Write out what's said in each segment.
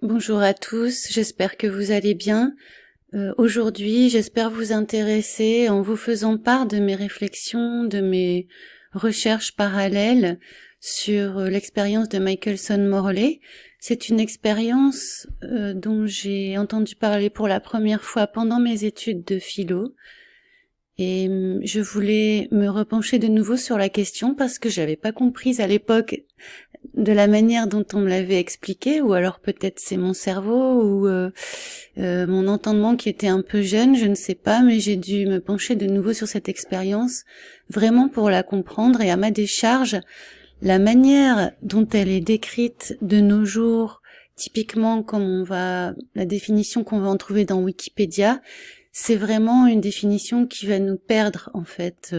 Bonjour à tous, j'espère que vous allez bien. Aujourd'hui, j'espère vous intéresser en vous faisant part de mes réflexions, de mes recherches parallèles sur l'expérience de Michelson Morley. C'est une expérience dont j'ai entendu parler pour la première fois pendant mes études de philo. Et je voulais me repencher de nouveau sur la question parce que j'avais pas comprise à l'époque de la manière dont on me l'avait expliqué, ou alors peut-être c'est mon cerveau ou mon entendement qui était un peu jeune, je ne sais pas, mais j'ai dû me pencher de nouveau sur cette expérience vraiment pour la comprendre, et à ma décharge, la manière dont elle est décrite de nos jours, typiquement comme la définition qu'on va en trouver dans Wikipédia, c'est vraiment une définition qui va nous perdre en fait,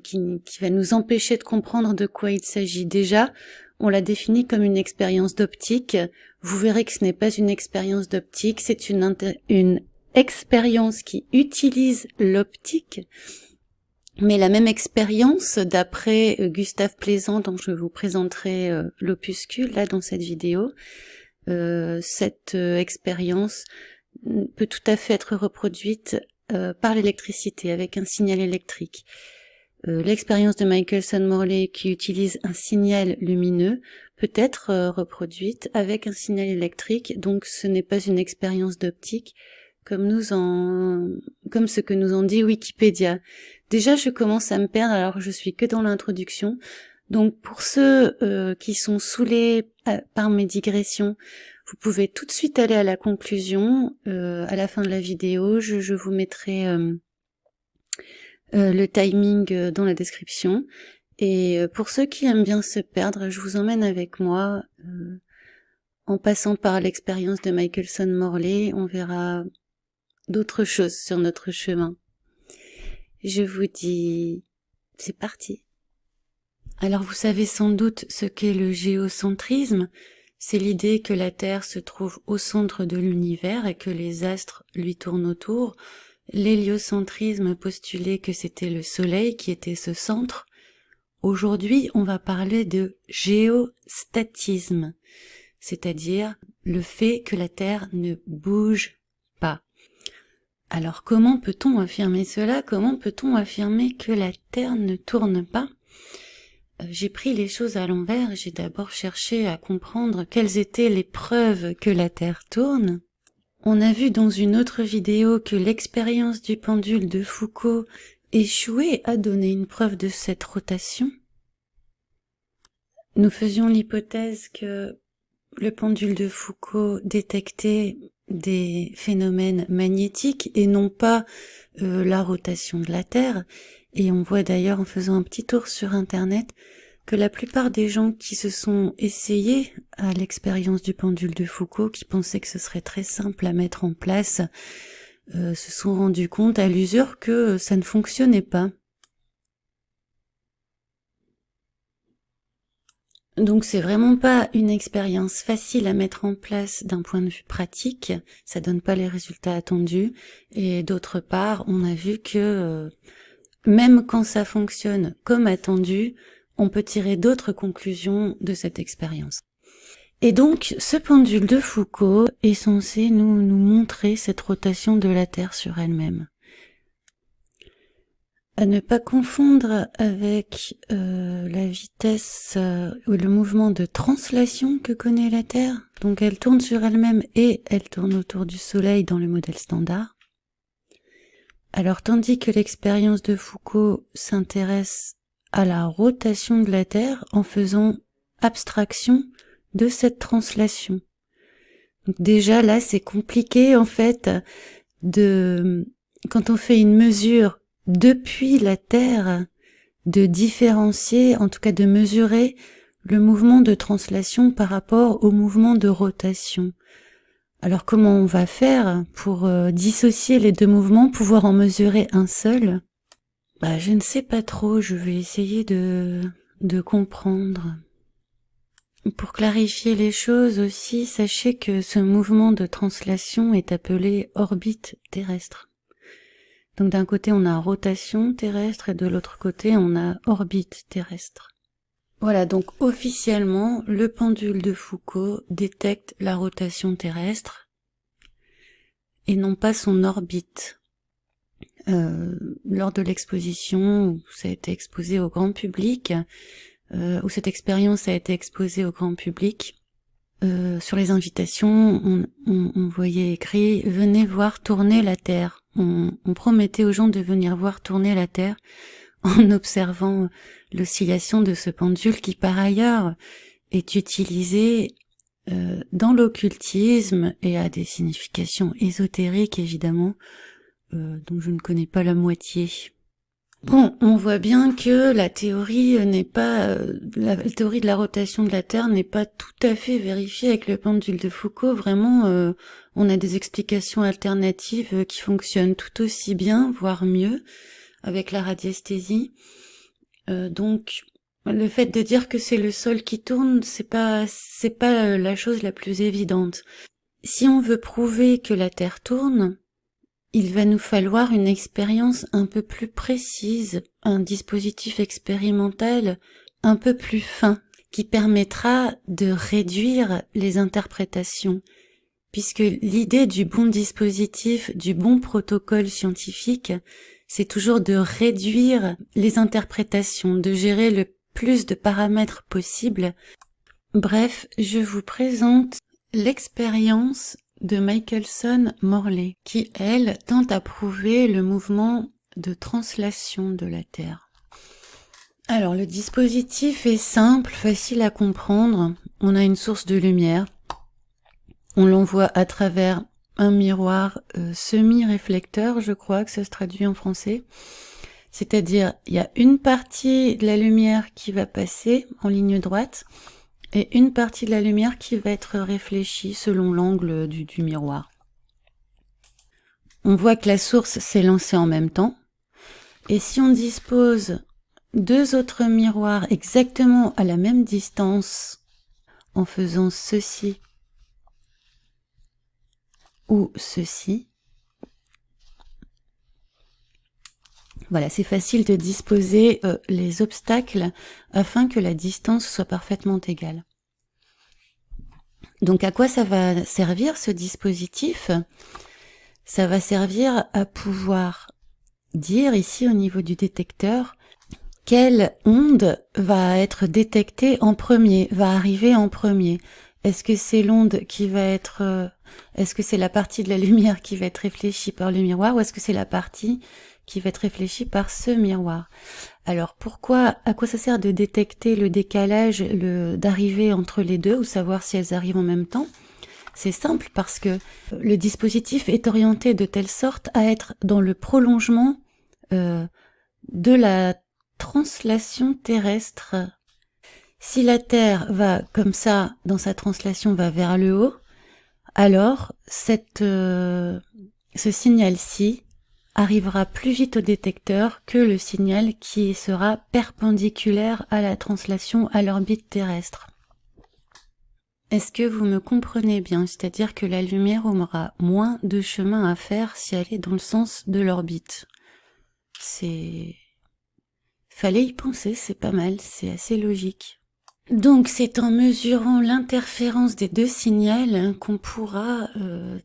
qui va nous empêcher de comprendre de quoi il s'agit. Déjà, on l'a définit comme une expérience d'optique. Vous verrez que ce n'est pas une expérience d'optique, c'est une expérience qui utilise l'optique. Mais la même expérience, d'après Gustave Plaisant, dont je vous présenterai l'opuscule là dans cette vidéo, cette expérience peut tout à fait être reproduite par l'électricité, avec un signal électrique. L'expérience de Michelson Morley qui utilise un signal lumineux peut être reproduite avec un signal électrique, donc ce n'est pas une expérience d'optique comme ce que nous en dit Wikipédia. Déjà, je commence à me perdre alors je suis que dans l'introduction. Donc pour ceux qui sont saoulés par mes digressions, vous pouvez tout de suite aller à la conclusion. À la fin de la vidéo, je vous mettrai le timing dans la description. Et pour ceux qui aiment bien se perdre, je vous emmène avec moi en passant par l'expérience de Michelson Morley. On verra d'autres choses sur notre chemin. Je vous dis, c'est parti. Alors vous savez sans doute ce qu'est le géocentrisme. C'est l'idée que la Terre se trouve au centre de l'univers et que les astres lui tournent autour. L'héliocentrisme postulait que c'était le Soleil qui était ce centre. Aujourd'hui, on va parler de géostatisme, c'est-à-dire le fait que la Terre ne bouge pas. Alors comment peut-on affirmer cela? Comment peut-on affirmer que la Terre ne tourne pas? J'ai pris les choses à l'envers, j'ai d'abord cherché à comprendre quelles étaient les preuves que la Terre tourne. On a vu dans une autre vidéo que l'expérience du pendule de Foucault échouait à donner une preuve de cette rotation. Nous faisions l'hypothèse que le pendule de Foucault détectait des phénomènes magnétiques et non pas la rotation de la Terre. Et on voit d'ailleurs en faisant un petit tour sur Internet que la plupart des gens qui se sont essayés à l'expérience du pendule de Foucault, qui pensaient que ce serait très simple à mettre en place, se sont rendus compte à l'usure que ça ne fonctionnait pas. Donc c'est vraiment pas une expérience facile à mettre en place d'un point de vue pratique, ça donne pas les résultats attendus, et d'autre part, on a vu que même quand ça fonctionne comme attendu, on peut tirer d'autres conclusions de cette expérience. Et donc, ce pendule de Foucault est censé nous montrer cette rotation de la Terre sur elle-même. À ne pas confondre avec la vitesse ou le mouvement de translation que connaît la Terre. Donc elle tourne sur elle-même et elle tourne autour du Soleil dans le modèle standard. Alors tandis que l'expérience de Foucault s'intéresse à la rotation de la Terre en faisant abstraction de cette translation. Donc déjà là c'est compliqué en fait quand on fait une mesure depuis la Terre, de différencier, en tout cas de mesurer le mouvement de translation par rapport au mouvement de rotation. Alors comment on va faire pour dissocier les deux mouvements, pouvoir en mesurer un seul? Je ne sais pas trop, je vais essayer de comprendre. Pour clarifier les choses aussi, sachez que ce mouvement de translation est appelé orbite terrestre. Donc d'un côté on a rotation terrestre et de l'autre côté on a orbite terrestre. Voilà, donc officiellement, le pendule de Foucault détecte la rotation terrestre et non pas son orbite. Lors de l'exposition où ça a été exposé au grand public, où cette expérience a été exposée au grand public, sur les invitations, on voyait écrit « Venez voir tourner la Terre ». On promettait aux gens de venir voir tourner la Terre en observant l'oscillation de ce pendule qui, par ailleurs, est utilisé dans l'occultisme et a des significations ésotériques, évidemment, dont je ne connais pas la moitié. Bon, on voit bien que la théorie n'est pas, la théorie de la rotation de la Terre n'est pas tout à fait vérifiée avec le pendule de Foucault. Vraiment, on a des explications alternatives qui fonctionnent tout aussi bien, voire mieux, avec la radiesthésie. Donc, le fait de dire que c'est le sol qui tourne, c'est pas la chose la plus évidente. Si on veut prouver que la Terre tourne, il va nous falloir une expérience un peu plus précise, un dispositif expérimental un peu plus fin, qui permettra de réduire les interprétations, puisque l'idée du bon dispositif, du bon protocole scientifique, c'est toujours de réduire les interprétations, de gérer le plus de paramètres possible. Bref, je vous présente l'expérience de Michelson-Morley, qui, elle, tente à prouver le mouvement de translation de la Terre. Alors, le dispositif est simple, facile à comprendre. On a une source de lumière. On l'envoie à travers un miroir semi-réflecteur, je crois que ça se traduit en français. C'est-à-dire, il y a une partie de la lumière qui va passer en ligne droite, et une partie de la lumière qui va être réfléchie selon l'angle du miroir. On voit que la source s'est lancée en même temps, et si on dispose deux autres miroirs exactement à la même distance, en faisant ceci ou ceci, voilà, c'est facile de disposer les obstacles afin que la distance soit parfaitement égale. Donc à quoi ça va servir ce dispositif ? Ça va servir à pouvoir dire ici au niveau du détecteur quelle onde va être détectée en premier, va arriver en premier. Est-ce que c'est l'onde qui va être... est-ce que c'est la partie de la lumière qui va être réfléchie par le miroir ou est-ce que c'est la partie qui va être réfléchie par ce miroir? Alors à quoi ça sert de détecter le décalage, d'arriver entre les deux ou savoir si elles arrivent en même temps? C'est simple parce que le dispositif est orienté de telle sorte à être dans le prolongement de la translation terrestre. Si la Terre va comme ça, dans sa translation, va vers le haut, alors ce signal-ci arrivera plus vite au détecteur que le signal qui sera perpendiculaire à la translation à l'orbite terrestre. Est-ce que vous me comprenez bien? C'est-à-dire que la lumière aura moins de chemin à faire si elle est dans le sens de l'orbite. Fallait y penser, c'est pas mal, c'est assez logique. Donc c'est en mesurant l'interférence des deux signaux qu'on pourra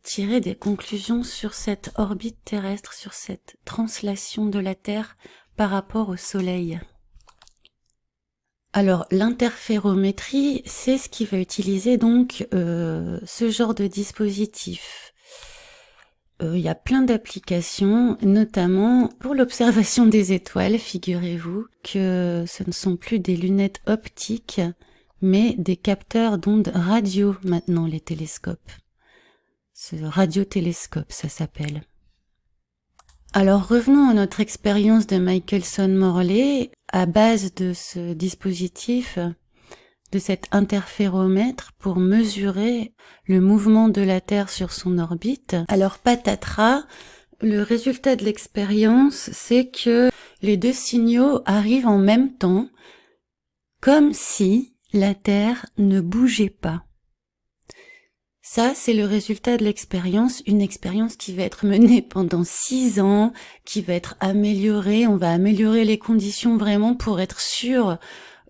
tirer des conclusions sur cette orbite terrestre, sur cette translation de la Terre par rapport au Soleil. Alors l'interférométrie, c'est ce qui va utiliser donc ce genre de dispositif. Il y a plein d'applications, notamment pour l'observation des étoiles. Figurez-vous que ce ne sont plus des lunettes optiques, mais des capteurs d'ondes radio maintenant, les télescopes. Ce radiotélescope, ça s'appelle. Alors revenons à notre expérience de Michelson-Morley. À base de ce dispositif, de cet interféromètre pour mesurer le mouvement de la Terre sur son orbite. Alors patatras, le résultat de l'expérience, c'est que les deux signaux arrivent en même temps, comme si la Terre ne bougeait pas. Ça, c'est le résultat de l'expérience, une expérience qui va être menée pendant 6 ans, qui va être améliorée. On va améliorer les conditions vraiment pour être sûr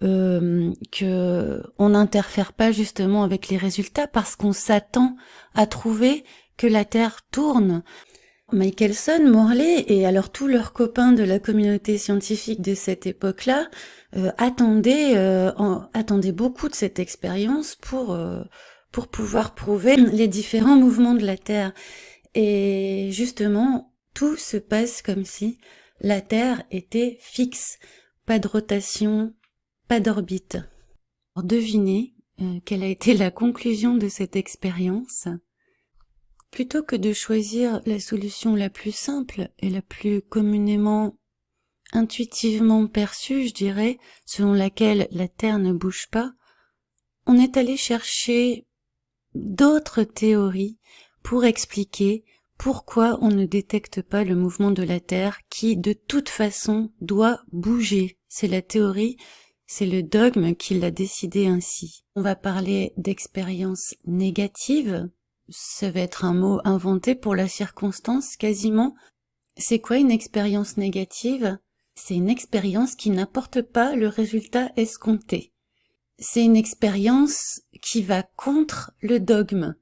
que on n'interfère pas justement avec les résultats parce qu'on s'attend à trouver que la Terre tourne. Michelson, Morley et alors tous leurs copains de la communauté scientifique de cette époque-là attendaient beaucoup de cette expérience pour pouvoir prouver les différents mouvements de la Terre. Et justement, tout se passe comme si la Terre était fixe, pas de rotation, pas d'orbite. Alors, devinez quelle a été la conclusion de cette expérience. Plutôt que de choisir la solution la plus simple et la plus communément, intuitivement perçue, je dirais, selon laquelle la Terre ne bouge pas, on est allé chercher d'autres théories pour expliquer pourquoi on ne détecte pas le mouvement de la Terre qui, de toute façon, doit bouger. C'est la théorie, c'est le dogme qui l'a décidé ainsi. On va parler d'expérience négative. Ça va être un mot inventé pour la circonstance, quasiment. C'est quoi une expérience négative? C'est une expérience qui n'apporte pas le résultat escompté. C'est une expérience qui va contre le dogme.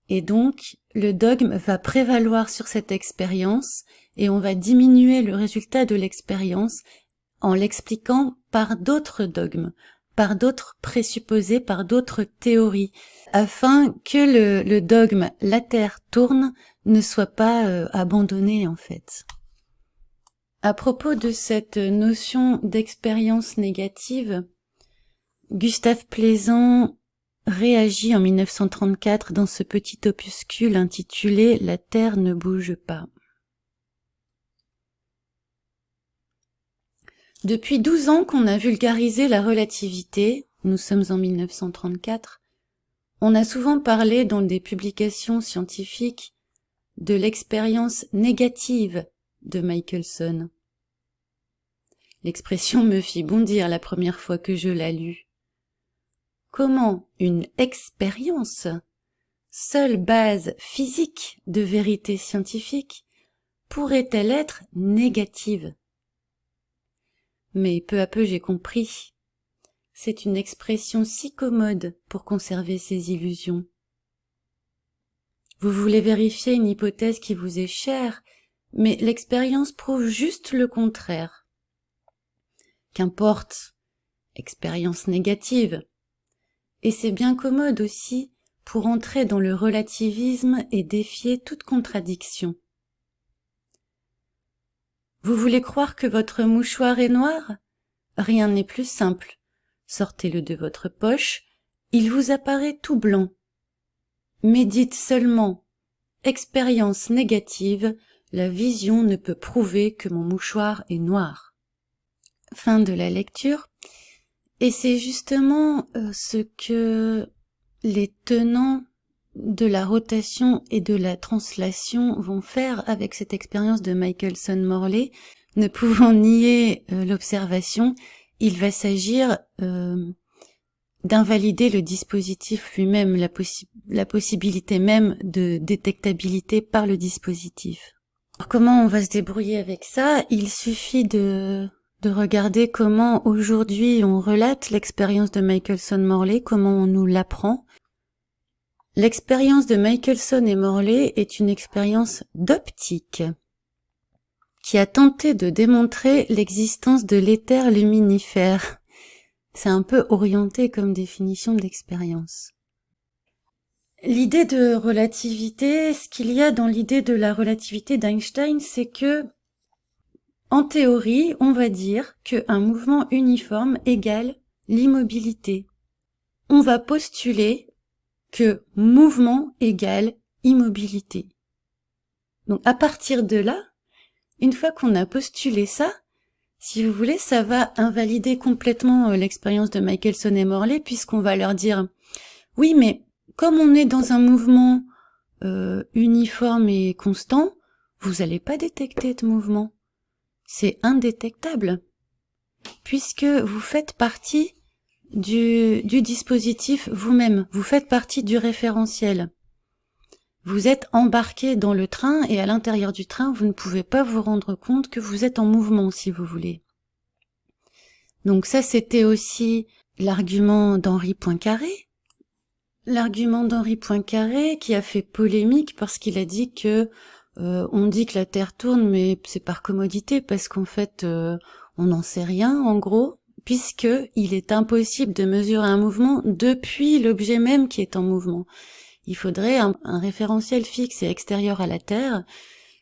Et donc, le dogme va prévaloir sur cette expérience et on va diminuer le résultat de l'expérience en l'expliquant par d'autres dogmes, par d'autres présupposés, par d'autres théories, afin que le dogme « la Terre tourne » ne soit pas abandonné en fait. À propos de cette notion d'expérience négative, Gustave Plaisant réagit en 1934 dans ce petit opuscule intitulé « La Terre ne bouge pas ». Depuis 12 ans qu'on a vulgarisé la relativité, nous sommes en 1934, on a souvent parlé dans des publications scientifiques de l'expérience négative de Michelson. L'expression me fit bondir la première fois que je la lus. Comment une expérience, seule base physique de vérité scientifique, pourrait-elle être négative? Mais peu à peu j'ai compris. C'est une expression si commode pour conserver ses illusions. Vous voulez vérifier une hypothèse qui vous est chère, mais l'expérience prouve juste le contraire. Qu'importe, expérience négative. Et c'est bien commode aussi pour entrer dans le relativisme et défier toute contradiction. Vous voulez croire que votre mouchoir est noir? Rien n'est plus simple. Sortez-le de votre poche, il vous apparaît tout blanc. Mais dites seulement « expérience négative, la vision ne peut prouver que mon mouchoir est noir ». Fin de la lecture. Et c'est justement ce que les tenants de la rotation et de la translation vont faire avec cette expérience de Michelson-Morley. Ne pouvant nier l'observation, il va s'agir d'invalider le dispositif lui-même, la possibilité même de détectabilité par le dispositif. Alors, comment on va se débrouiller avec ça? Il suffit de regarder comment aujourd'hui on relate l'expérience de Michelson-Morley, comment on nous l'apprend. L'expérience de Michelson et Morley est une expérience d'optique qui a tenté de démontrer l'existence de l'éther luminifère. C'est un peu orienté comme définition d'expérience. L'idée de relativité, ce qu'il y a dans l'idée de la relativité d'Einstein, c'est que, en théorie, on va dire qu'un mouvement uniforme égale l'immobilité. On va postuler que mouvement égale immobilité. Donc à partir de là, une fois qu'on a postulé ça, si vous voulez, ça va invalider complètement l'expérience de Michelson et Morley, puisqu'on va leur dire « Oui, mais comme on est dans un mouvement uniforme et constant, vous n'allez pas détecter de mouvement. C'est indétectable, puisque vous faites partie du dispositif vous-même, vous faites partie du référentiel. Vous êtes embarqué dans le train et à l'intérieur du train, vous ne pouvez pas vous rendre compte que vous êtes en mouvement, si vous voulez. Donc ça, c'était aussi l'argument d'Henri Poincaré. L'argument d'Henri Poincaré qui a fait polémique parce qu'il a dit que on dit que la Terre tourne, mais c'est par commodité, parce qu'en fait, on n'en sait rien, en gros, puisque il est impossible de mesurer un mouvement depuis l'objet même qui est en mouvement. Il faudrait un référentiel fixe et extérieur à la Terre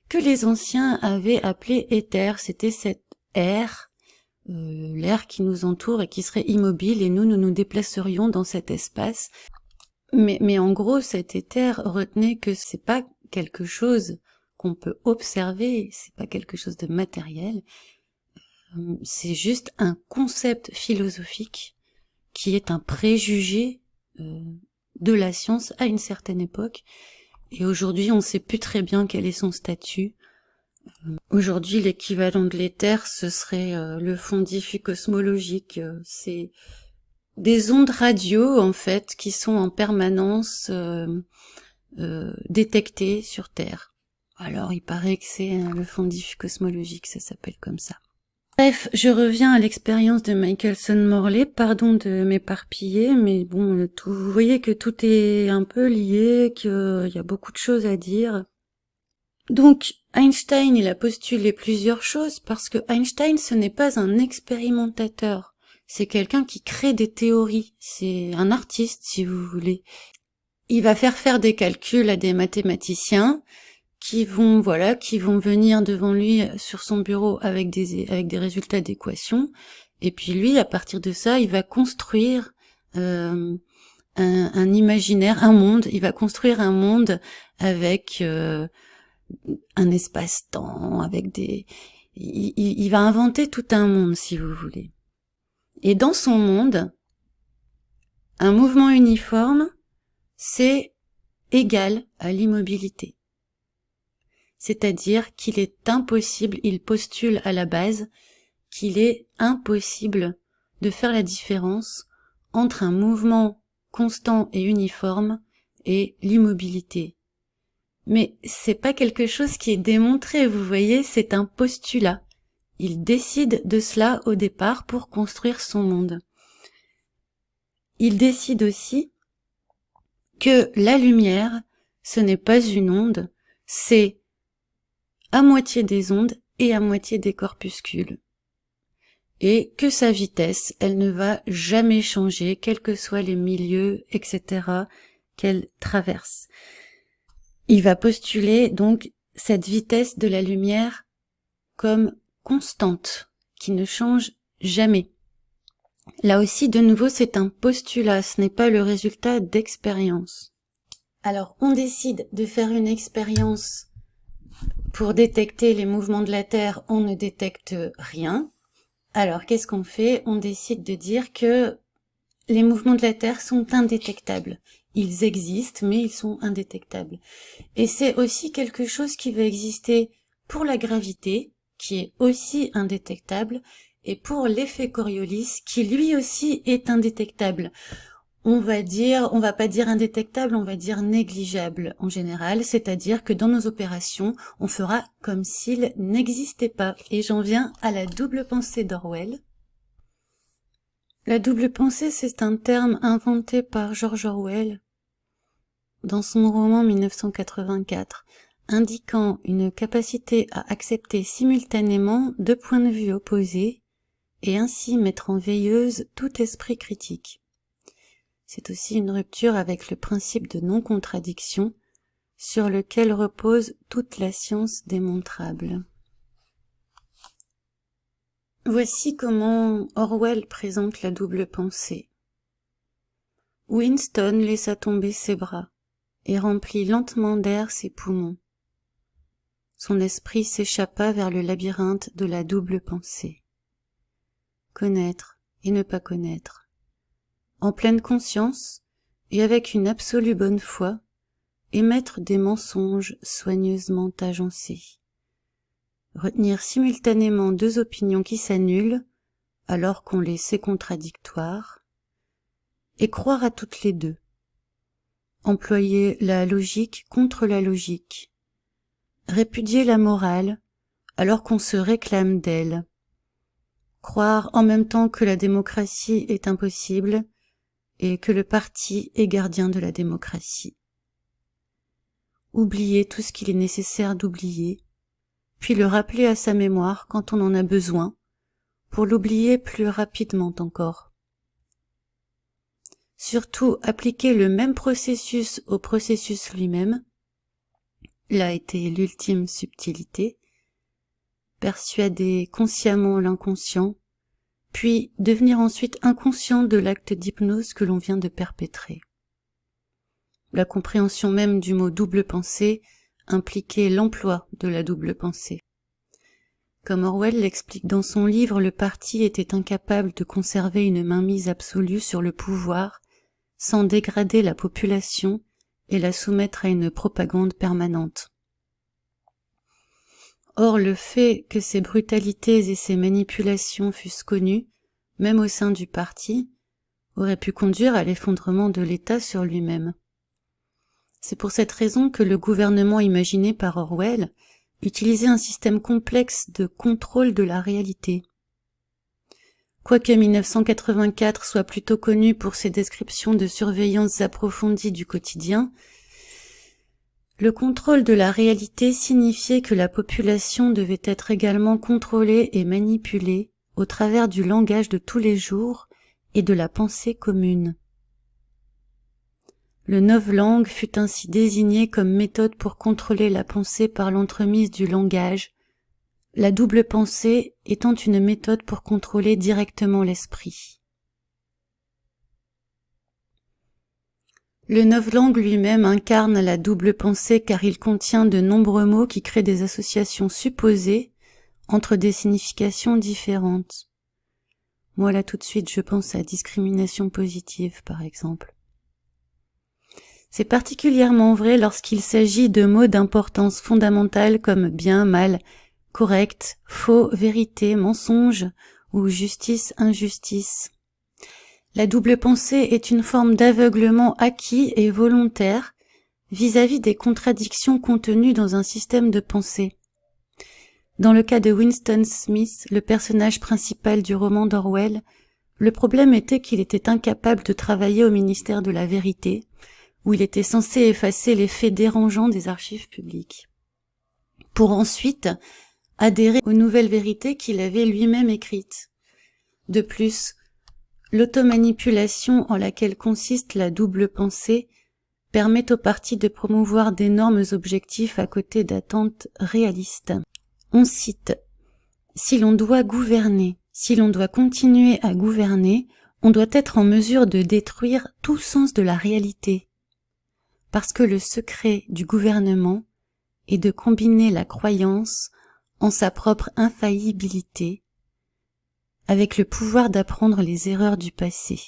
que les anciens avaient appelé éther. C'était cette air, l'air qui nous entoure et qui serait immobile, et nous déplacerions dans cet espace. Mais en gros, cet éther, retenez que c'est pas quelque chose qu'on peut observer, c'est pas quelque chose de matériel, c'est juste un concept philosophique qui est un préjugé de la science à une certaine époque, et aujourd'hui on sait plus très bien quel est son statut. Aujourd'hui l'équivalent de l'éther ce serait le fond diffus cosmologique, c'est des ondes radio en fait qui sont en permanence détectées sur Terre. Alors il paraît que c'est le fond diffus cosmologique, ça s'appelle comme ça. Bref, je reviens à l'expérience de Michelson-Morley, pardon de m'éparpiller, mais bon, vous voyez que tout est un peu lié, qu'il y a beaucoup de choses à dire. Donc, Einstein, il a postulé plusieurs choses, parce que Einstein, ce n'est pas un expérimentateur, c'est quelqu'un qui crée des théories, c'est un artiste, si vous voulez. Il va faire des calculs à des mathématiciens, qui vont venir devant lui sur son bureau avec des résultats d'équations, et puis lui, à partir de ça, il va construire un imaginaire, un monde. Il va construire un monde avec un espace-temps, avec il va inventer tout un monde, si vous voulez. Et dans son monde, un mouvement uniforme, c'est égal à l'immobilité. C'est-à-dire qu'il est impossible, il postule à la base, qu'il est impossible de faire la différence entre un mouvement constant et uniforme et l'immobilité. Mais c'est pas quelque chose qui est démontré, vous voyez, c'est un postulat. Il décide de cela au départ pour construire son monde. Il décide aussi que la lumière, ce n'est pas une onde, c'est à moitié des ondes et à moitié des corpuscules. Et que sa vitesse, elle ne va jamais changer, quels que soient les milieux, etc., qu'elle traverse. Il va postuler donc cette vitesse de la lumière comme constante, qui ne change jamais. Là aussi, de nouveau, c'est un postulat, ce n'est pas le résultat d'expérience. Alors, on décide de faire une expérience. Pour détecter les mouvements de la Terre, on ne détecte rien. Alors, qu'est-ce qu'on fait? On décide de dire que les mouvements de la Terre sont indétectables. Ils existent, mais ils sont indétectables. Et c'est aussi quelque chose qui va exister pour la gravité, qui est aussi indétectable, et pour l'effet Coriolis, qui lui aussi est indétectable. On va pas dire indétectable, on va dire négligeable en général, c'est-à-dire que dans nos opérations, on fera comme s'il n'existait pas. Et j'en viens à la double pensée d'Orwell. La double pensée, c'est un terme inventé par George Orwell dans son roman 1984, indiquant une capacité à accepter simultanément deux points de vue opposés et ainsi mettre en veilleuse tout esprit critique. C'est aussi une rupture avec le principe de non-contradiction sur lequel repose toute la science démontrable. Voici comment Orwell présente la double pensée. Winston laissa tomber ses bras et remplit lentement d'air ses poumons. Son esprit s'échappa vers le labyrinthe de la double pensée. Connaître et ne pas connaître. En pleine conscience, et avec une absolue bonne foi, émettre des mensonges soigneusement agencés. Retenir simultanément deux opinions qui s'annulent, alors qu'on les sait contradictoires, et croire à toutes les deux. Employer la logique contre la logique. Répudier la morale, alors qu'on se réclame d'elle. croire en même temps que la démocratie est impossible et que le parti est gardien de la démocratie. Oublier tout ce qu'il est nécessaire d'oublier, puis le rappeler à sa mémoire quand on en a besoin, pour l'oublier plus rapidement encore. Surtout, appliquer le même processus au processus lui-même, là a été l'ultime subtilité, persuader consciemment l'inconscient, puis devenir ensuite inconscient de l'acte d'hypnose que l'on vient de perpétrer. La compréhension même du mot double pensée impliquait l'emploi de la double pensée. Comme Orwell l'explique dans son livre, le parti était incapable de conserver une mainmise absolue sur le pouvoir sans dégrader la population et la soumettre à une propagande permanente. Or, le fait que ces brutalités et ces manipulations fussent connues, même au sein du parti, aurait pu conduire à l'effondrement de l'État sur lui-même. C'est pour cette raison que le gouvernement imaginé par Orwell utilisait un système complexe de contrôle de la réalité. Quoique 1984 soit plutôt connu pour ses descriptions de surveillance approfondie du quotidien, le contrôle de la réalité signifiait que la population devait être également contrôlée et manipulée au travers du langage de tous les jours et de la pensée commune. Le novlangue fut ainsi désigné comme méthode pour contrôler la pensée par l'entremise du langage, la double pensée étant une méthode pour contrôler directement l'esprit. Le novlangue lui-même incarne la double pensée car il contient de nombreux mots qui créent des associations supposées entre des significations différentes. Moi là tout de suite je pense à discrimination positive par exemple. C'est particulièrement vrai lorsqu'il s'agit de mots d'importance fondamentale comme bien, mal, correct, faux, vérité, mensonge ou justice, injustice. La double pensée est une forme d'aveuglement acquis et volontaire vis-à-vis des contradictions contenues dans un système de pensée. Dans le cas de Winston Smith, le personnage principal du roman d'Orwell, le problème était qu'il était incapable de travailler au ministère de la Vérité, où il était censé effacer les faits dérangeants des archives publiques, pour ensuite adhérer aux nouvelles vérités qu'il avait lui-même écrites. De plus, l'automanipulation en laquelle consiste la double pensée permet au parti de promouvoir d'énormes objectifs à côté d'attentes réalistes. On cite « Si l'on doit gouverner, si l'on doit continuer à gouverner, on doit être en mesure de détruire tout sens de la réalité. Parce que le secret du gouvernement est de combiner la croyance en sa propre infaillibilité avec le pouvoir d'apprendre les erreurs du passé.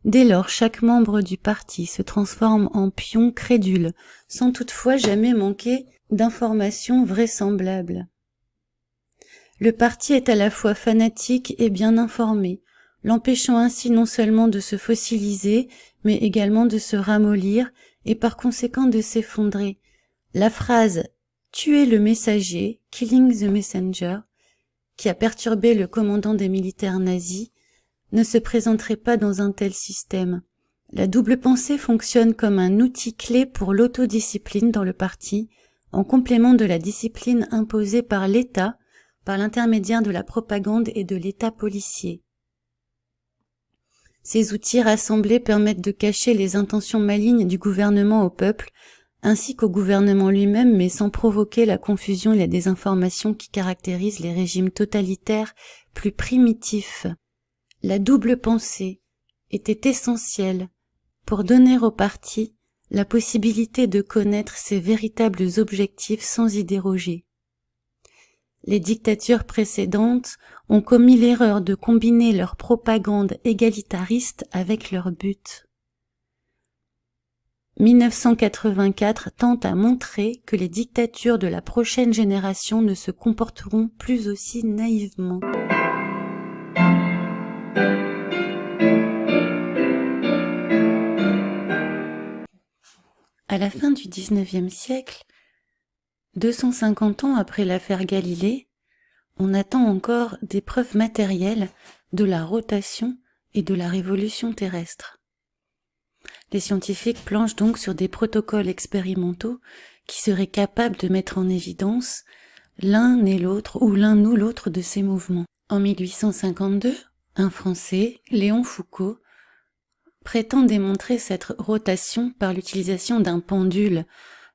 Dès lors, chaque membre du parti se transforme en pion crédule, sans toutefois jamais manquer d'informations vraisemblables. Le parti est à la fois fanatique et bien informé, l'empêchant ainsi non seulement de se fossiliser, mais également de se ramollir et par conséquent de s'effondrer. La phrase « tuer le messager » (killing the messenger), qui a perturbé le commandant des militaires nazis, ne se présenterait pas dans un tel système. La double pensée fonctionne comme un outil clé pour l'autodiscipline dans le parti, en complément de la discipline imposée par l'État, par l'intermédiaire de la propagande et de l'État policier. Ces outils rassemblés permettent de cacher les intentions malignes du gouvernement au peuple, ainsi qu'au gouvernement lui-même, mais sans provoquer la confusion et la désinformation qui caractérisent les régimes totalitaires plus primitifs. La double pensée était essentielle pour donner au parti la possibilité de connaître ses véritables objectifs sans y déroger. Les dictatures précédentes ont commis l'erreur de combiner leur propagande égalitariste avec leur but. 1984 tente à montrer que les dictatures de la prochaine génération ne se comporteront plus aussi naïvement. À la fin du XIXe siècle, 250 ans après l'affaire Galilée, on attend encore des preuves matérielles de la rotation et de la révolution terrestre. Les scientifiques planchent donc sur des protocoles expérimentaux qui seraient capables de mettre en évidence l'un et l'autre ou l'un ou l'autre de ces mouvements. En 1852, un Français, Léon Foucault, prétend démontrer cette rotation par l'utilisation d'un pendule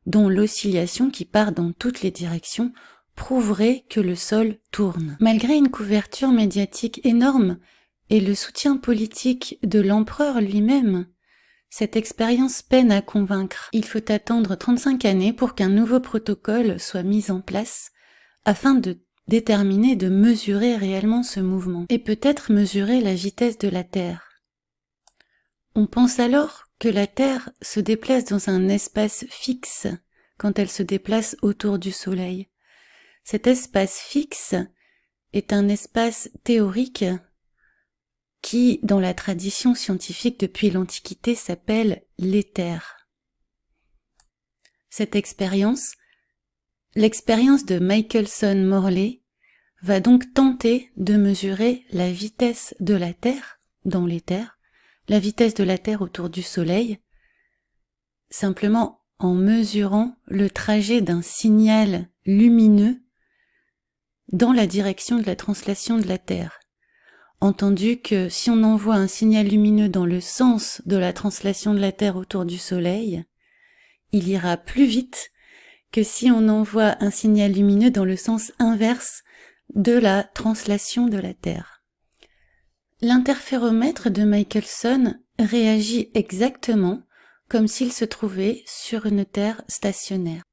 dont l'oscillation qui part dans toutes les directions prouverait que le sol tourne. Malgré une couverture médiatique énorme et le soutien politique de l'empereur lui-même, cette expérience peine à convaincre. Il faut attendre 35 années pour qu'un nouveau protocole soit mis en place afin de déterminer, de mesurer réellement ce mouvement et peut-être mesurer la vitesse de la Terre. On pense alors que la Terre se déplace dans un espace fixe quand elle se déplace autour du Soleil. Cet espace fixe est un espace théorique qui, dans la tradition scientifique depuis l'Antiquité, s'appelle l'éther. Cette expérience, l'expérience de Michelson-Morley, va donc tenter de mesurer la vitesse de la Terre dans l'éther, la vitesse de la Terre autour du Soleil, simplement en mesurant le trajet d'un signal lumineux dans la direction de la translation de la Terre. Entendu que si on envoie un signal lumineux dans le sens de la translation de la Terre autour du Soleil, il ira plus vite que si on envoie un signal lumineux dans le sens inverse de la translation de la Terre. L'interféromètre de Michelson réagit exactement comme s'il se trouvait sur une Terre stationnaire.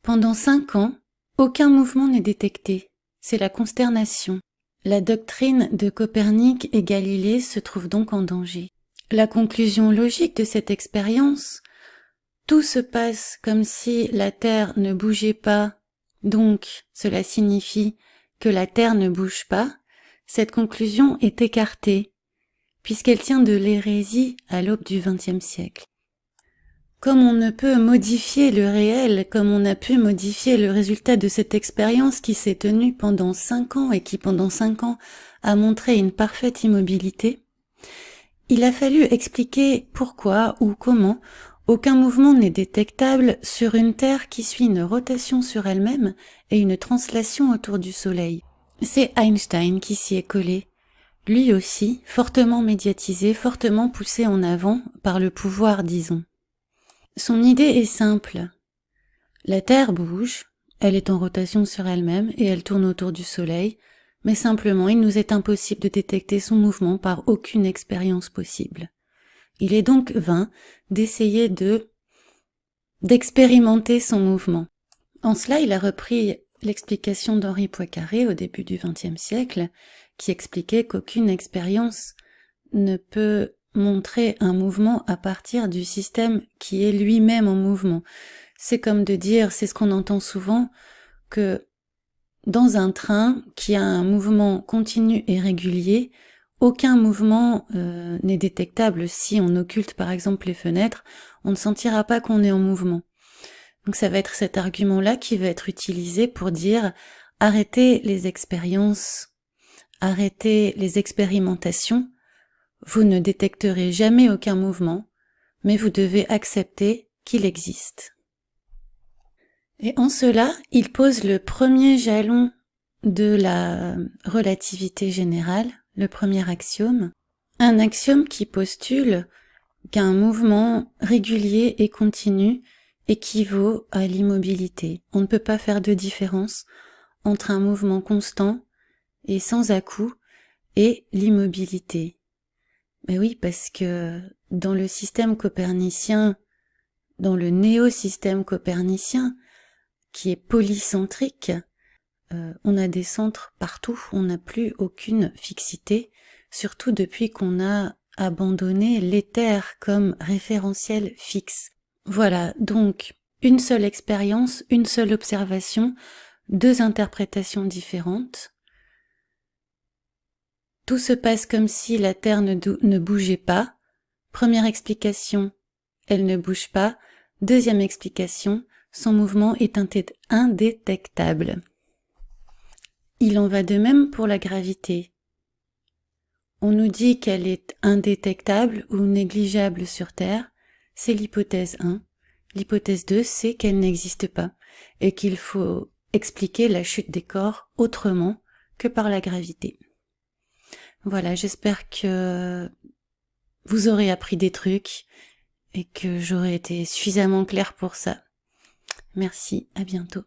Pendant 5 ans, aucun mouvement n'est détecté. C'est la consternation. La doctrine de Copernic et Galilée se trouve donc en danger. La conclusion logique de cette expérience, tout se passe comme si la Terre ne bougeait pas, donc cela signifie que la Terre ne bouge pas, cette conclusion est écartée, puisqu'elle tient de l'hérésie à l'aube du XXe siècle. Comme on ne peut modifier le réel, comme on a pu modifier le résultat de cette expérience qui s'est tenue pendant 5 ans et qui pendant 5 ans a montré une parfaite immobilité, il a fallu expliquer pourquoi ou comment aucun mouvement n'est détectable sur une Terre qui suit une rotation sur elle-même et une translation autour du Soleil. C'est Einstein qui s'y est collé, lui aussi fortement médiatisé, fortement poussé en avant par le pouvoir, disons. Son idée est simple. La Terre bouge, elle est en rotation sur elle-même et elle tourne autour du Soleil, mais simplement il nous est impossible de détecter son mouvement par aucune expérience possible. Il est donc vain d'essayer d'expérimenter son mouvement. En cela, il a repris l'explication d'Henri Poincaré au début du XXe siècle, qui expliquait qu'aucune expérience ne peut montrer un mouvement à partir du système qui est lui-même en mouvement. C'est comme de dire, c'est ce qu'on entend souvent, que dans un train qui a un mouvement continu et régulier, aucun mouvement n'est détectable. Si on occulte par exemple les fenêtres, on ne sentira pas qu'on est en mouvement. Donc ça va être cet argument-là qui va être utilisé pour dire arrêtez les expériences, arrêtez les expérimentations, vous ne détecterez jamais aucun mouvement, mais vous devez accepter qu'il existe. Et en cela, il pose le premier jalon de la relativité générale, le premier axiome, un axiome qui postule qu'un mouvement régulier et continu équivaut à l'immobilité. On ne peut pas faire de différence entre un mouvement constant et sans à-coup et l'immobilité. Mais oui, parce que dans le système copernicien, dans le néo-système copernicien, qui est polycentrique, on a des centres partout, on n'a plus aucune fixité, surtout depuis qu'on a abandonné l'éther comme référentiel fixe. Voilà, donc une seule expérience, une seule observation, 2 interprétations différentes. Tout se passe comme si la Terre ne bougeait pas. Première explication, elle ne bouge pas. Deuxième explication, son mouvement est indétectable. Il en va de même pour la gravité. On nous dit qu'elle est indétectable ou négligeable sur Terre, c'est l'hypothèse 1. L'hypothèse 2, c'est qu'elle n'existe pas et qu'il faut expliquer la chute des corps autrement que par la gravité. Voilà, j'espère que vous aurez appris des trucs et que j'aurai été suffisamment claire pour ça. Merci, à bientôt.